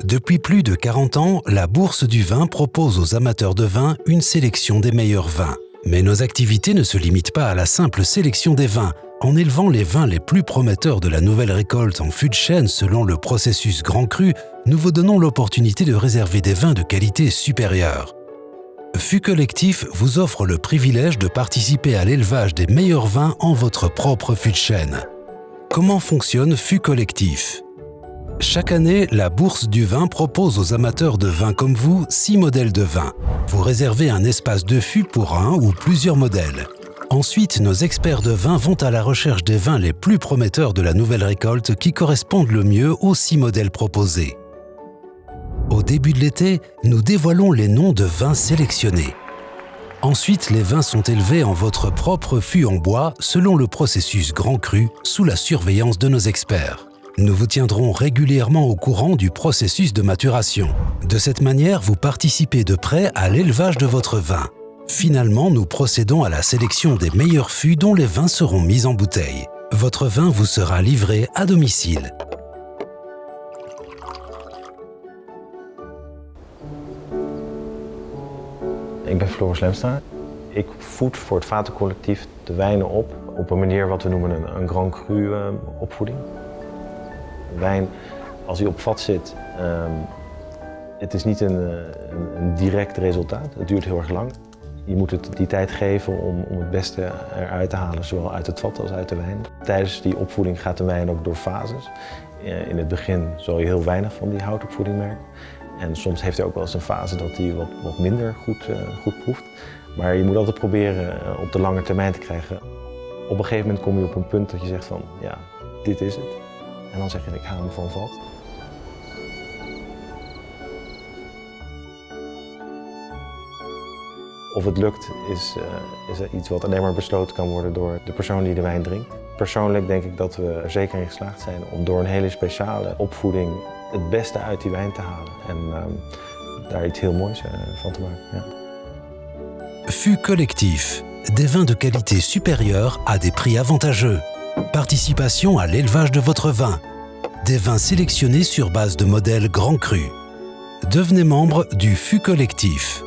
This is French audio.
Depuis plus de 40 ans, la Bourse du vin propose aux amateurs de vin une sélection des meilleurs vins. Mais nos activités ne se limitent pas à la simple sélection des vins. En élevant les vins les plus prometteurs de la nouvelle récolte en fût de chêne selon le processus Grand Cru, nous vous donnons l'opportunité de réserver des vins de qualité supérieure. Fût Collectif vous offre le privilège de participer à l'élevage des meilleurs vins en votre propre fût de chêne. Comment fonctionne Fût Collectif ? Chaque année, la Bourse du vin propose aux amateurs de vin comme vous 6 modèles de vins. Vous réservez un espace de fût pour un ou plusieurs modèles. Ensuite, nos experts de vin vont à la recherche des vins les plus prometteurs de la nouvelle récolte qui correspondent le mieux aux 6 modèles proposés. Au début de l'été, nous dévoilons les noms de vins sélectionnés. Ensuite, les vins sont élevés en votre propre fût en bois selon le processus Grand Cru sous la surveillance de nos experts. Nous vous tiendrons régulièrement au courant du processus de maturation. De cette manière, vous participez de près à l'élevage de votre vin. Finalement, nous procédons à la sélection des meilleurs fûts dont les vins seront mis en bouteille. Votre vin vous sera livré à domicile. Ik ben Floris Lemstra. Ik voed voor het Vatencollectief de wijnen op een manier wat we noemen een Grand Cru opvoeding. Wijn, als hij op vat zit, het is niet een direct resultaat. Het duurt heel erg lang. Je moet het die tijd geven om het beste eruit te halen, zowel uit het vat als uit de wijn. Tijdens die opvoeding gaat de wijn ook door fases. In het begin zal je heel weinig van die houtopvoeding merken. En soms heeft hij ook wel eens een fase dat hij wat minder goed proeft. Maar je moet altijd proberen op de lange termijn te krijgen. Op een gegeven moment kom je op een punt dat je zegt van, ja, dit is het. En dan zeg je, ik haal hem van vat. Of het lukt is iets wat alleen maar besloten kan worden door de persoon die de wijn drinkt. Persoonlijk denk ik dat we er zeker in geslaagd zijn om door een hele speciale opvoeding het beste uit die wijn te halen. En daar iets heel moois van te maken. Ja. Fût Collectif. Des vins de qualité supérieure à des prix avantageux. Participation à l'élevage de votre vin. Des vins sélectionnés sur base de modèles Grand Cru. Devenez membre du Fût Collectif.